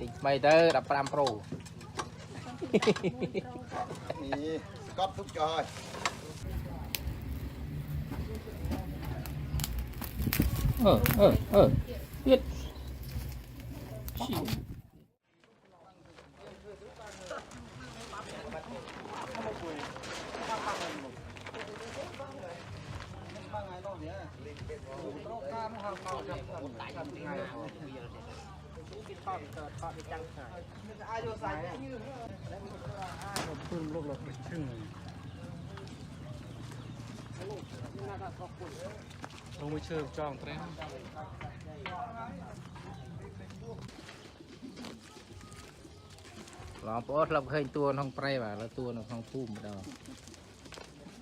ติไม่เด้อดับปรามโปรนี่ก๊อตทุกจอยเย็ดลงไปเชิญจองเตร็นลองปอดเราเคยตัวน้องไพรว่ะแล้วตัวน้องพุ่มเด้อ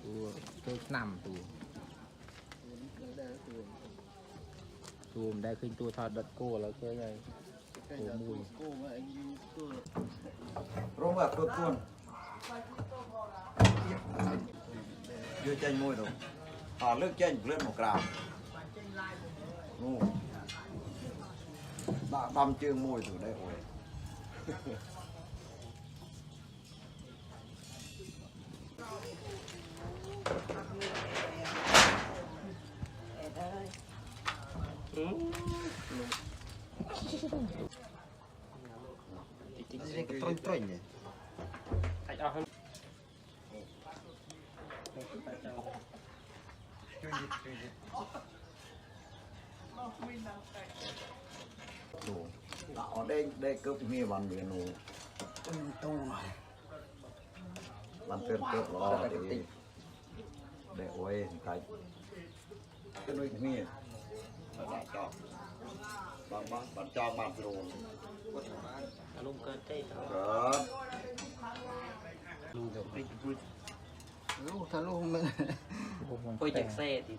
ตัวน้ำตัวมันได้ขึ้นตัวทอดดัดโก้แล้วก็ไงตัวมุยรู้ว่าตัวต้นยืดใจมวยดูถอดเลือกใจเลือดหมกกรามนู่ดำเจืองมวยถูได้โอ้ยนี่ก็ตรงๆเนี่ยดูเอาได้เกือบมีวันเดียวนูตู้วันเติมเกือบรอได้โอ้ยใครก็ด้วยมีบางจอกบางจอกบางโรงลุงเกินเต้ลุงเดี๋ยวไปลูกถ้าลูกมันไปจากเซ่ดิ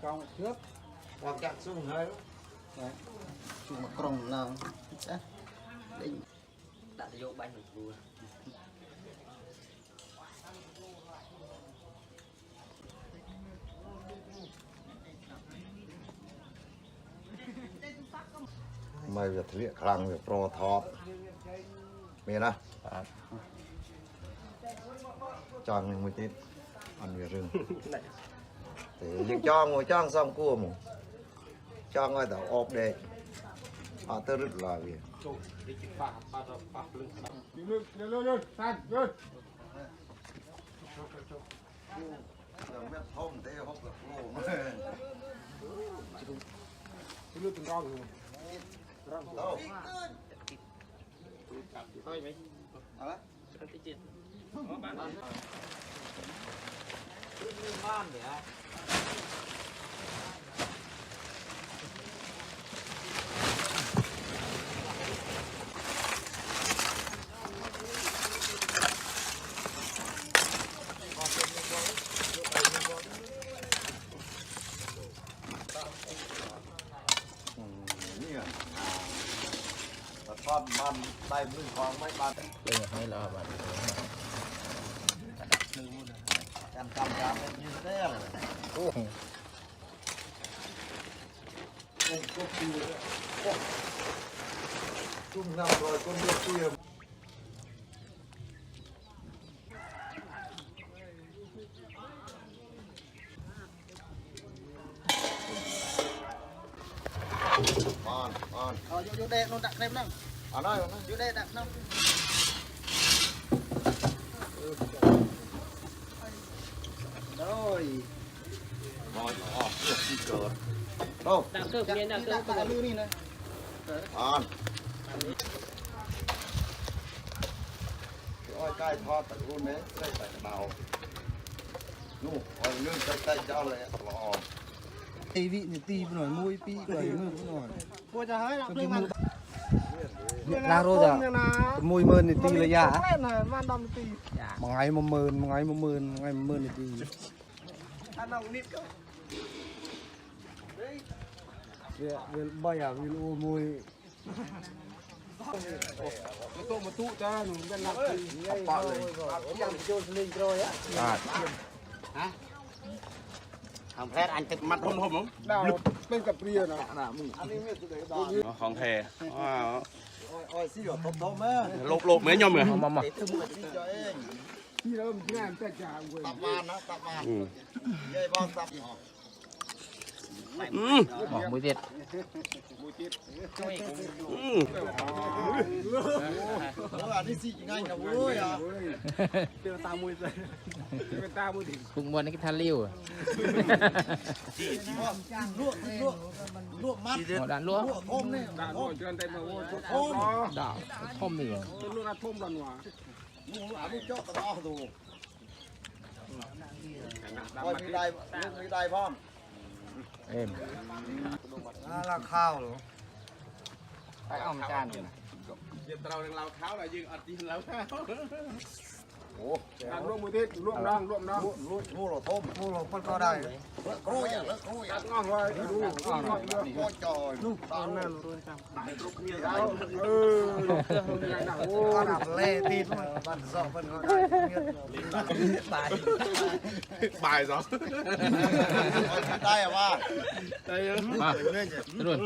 กองเชือกวางจักสู้เฮ้ยสู้มากรองเราđã vô bay được vui mày việc việc khăn việc pro thọ mày nè cho mình một tí ăn việc rừng thì việc cho ngồi cho xong cua mà cho ngồi tàu ốp đây họ tới rất là việc thôi mày hả cái chuyện có bán bán để ai con man tay mưa con mấy bạn đây là hay là bạn cam như thế này chung năm rồi con đi tìm vô đây nó đặt thêm lắm ở đây vô đây đặt lắm rồi đi cờ đâu đặt cơm miếng đặt cơm đặt lưu đi này ôi cay thọ tại luôn đấy đây phải đào nu ôi lương tay cho lại lò tì vị thì tì nổi môi pi nổi mưa nổi môi cho hết là mưa lang rồi giờ mùi mơn thì tì là giả một ngày một mơn thì tì ăn ông nít cơ bây giờ vì lu môi tôi một tụ cho nó bên nặng thì bỏ rồi chẳng chôn lên rồi á hả không phép anh thực mặt hôm đâu เป็นกับเปรี้ยวนะ อันนี้ไม่สุดเลยดอก ของแท้ว้าว อ้อยสิหยดทบๆมา ลบเหมือนยอมเหมือน มา นี่เจ้าเอง ที่เริ่มงานแต่จ่าเว้ย ตับมานนะตับมานยายบ้านตับหอก บอกมือเด็ด อันนี้สิง่ายนะเว้ยอ่ะ เป็นตามุ้ยดิ พุงบอลนี่ก็ทันลิ้ว ลวกมัด ด่านล้วง ลวกทมนี่ ด่านโอ้เจริญเต็มมาโอ้ทม ด่าท่อมนี่เหรอ ต้นลูกนัดทมกันวะ อันนี้เจาะกระดาษดูอ้อยมีได้ลูกมีได้พร้อม เอ็ม ลาข้าวหรอ ไปเอาจาน เดี๋ยวเราเท้าเรายืนอัดยินแล้ว โอ้ ด่านร่วมมือทิศร่วมน้องร่วมน้อง ลูกเราต้มลูกเราปั้นก็ได้โรยอ่ะโรย ตั อ่ะ ดงอกไว้ดูงอกเยอะ โคตรจอยลูกตาลูก โอ้ ขนาดเล่ตีนบ้านสองปั้นก็ได้ตาย บ่ายสอง ได้อะว่า มารุ่น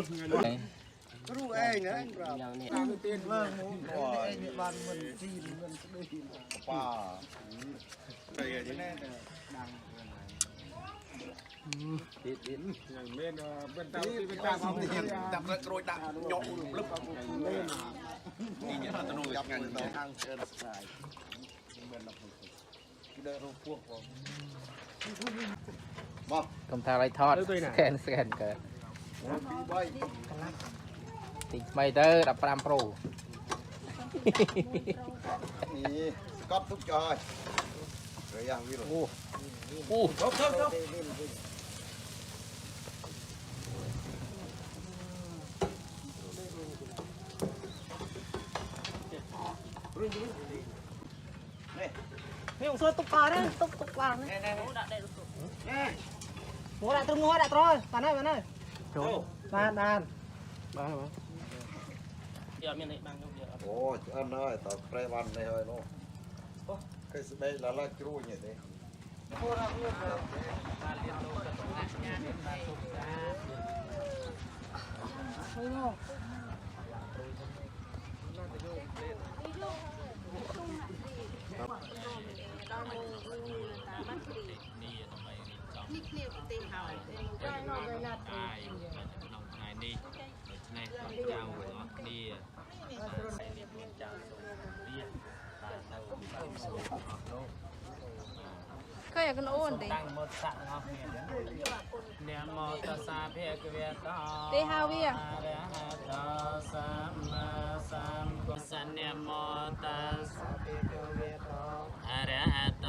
รู้เองนะครับ ตามตีน เรื่องมูก่อนบ้านมันจีนมันได้ยินป่า อย่างเม่นเป็นตาตีเป็นตาเขาเป็นตา ดับโรยดับหยกลึกนี่เนี่ยตะนุ่ง จับ งาน มือต่อทางเชิญสายเดินรูปพวกผมบอก กำทาไรทอดสแกนเกิด ปีใบ ติดไม่เด้อดับปรามโปร นี่สก๊อตทุกจอยเรียงวิโร โอ้ จบนี่ผมซื้อตุ๊กปลาเนี่ยตุ๊กปลาเนี่ยหัวได้ตรงหัวได้ตรงมาหน่อยมาหน่อยนาน โอ้อันน้อยต่อไพรวันเลยเฮ้ยน้องเคยสบายละละครูเนี่ยเด้ ก็อยากกันโอนดิ ตั้งหมดสะเนาะเนียโมตัสสะเพกเวตา เตฮาเวีย อะระหะโตสัมมาสัมพุทธัสสะเนียโมตัสสะเพกเวตาอะระหะโต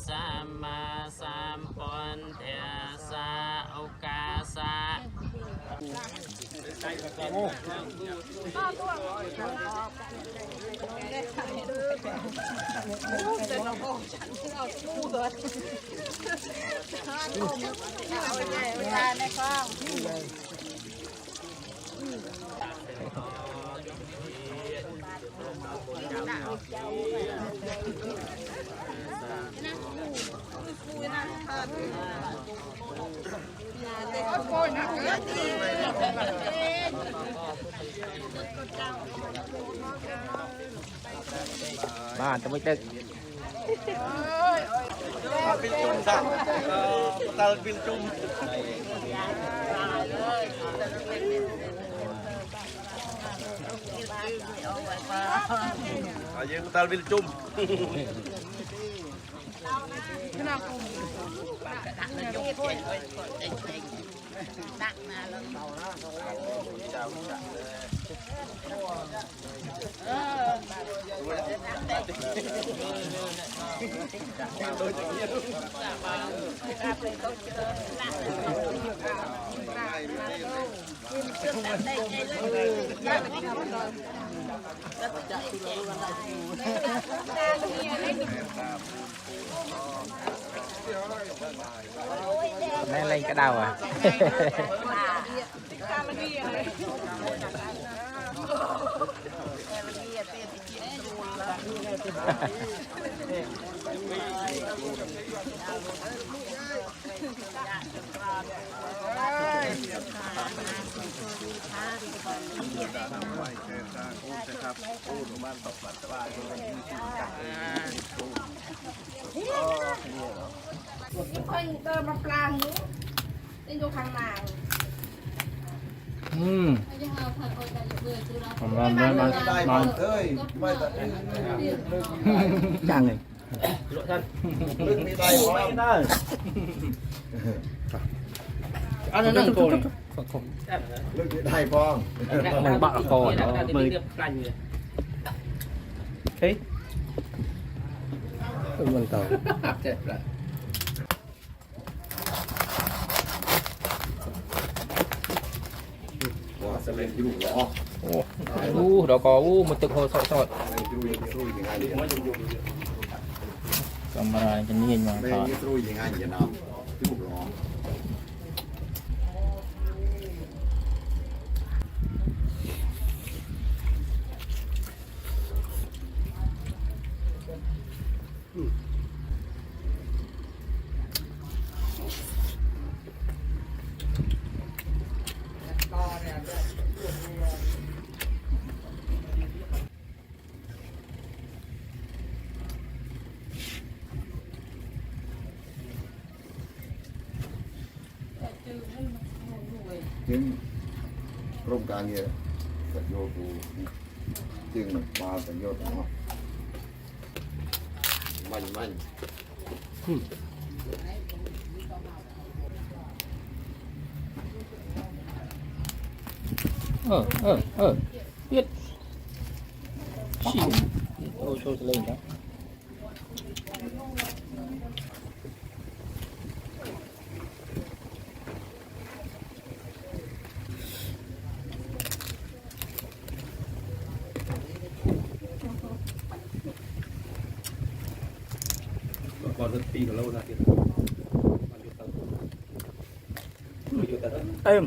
สัมมาสัมพุทธัสสะโอกาสะ บ้านจะไม่ตึก บินจุ่มสั่งตาบินจุ่มยืนตาบินจุ่ม แม่เล่นกระดาวอ่ะ ๆ ค่อยเดินมาปลางนี้ได้ดูข้างหน้า ผมว่ามัน ได้หมดเอ้ยไม่แต่ จังเลย เรื่องนี้ได้หมด อันนั้นนั่งโกน เรื่องนี้ได้พ้อง มันบ้าก่อนมือ เฮ้ย มันเก่า เจ็บละ ว่าจะเล่นอยู่หรอ โอ้ดอกกอมันตึกโหสด เล่นอยู่ยังไงเนี่ย กำอะไรจะนี่มา เล่น ทอด อยู่ยังไงเนี่ยน้ำอยู่หรอ จึงกรมการเงินประโยชน์จึงมาประโยชน์เนาะมัน เย็ดชิวโอ้โชว์ทะเลนะเต็ม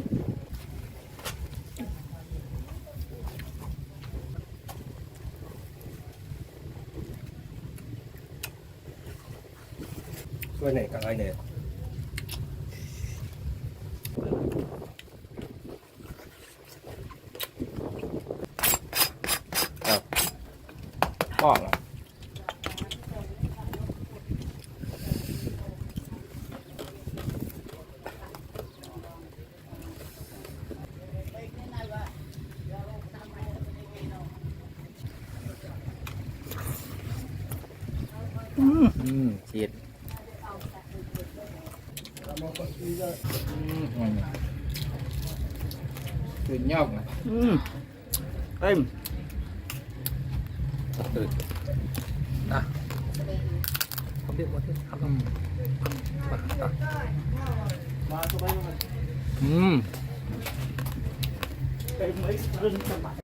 ช่วยไหนกับไอ้เนี่ย ก็ละเสียดคือยอกนะเต็มนะเขาเรียกว่าที่ทำ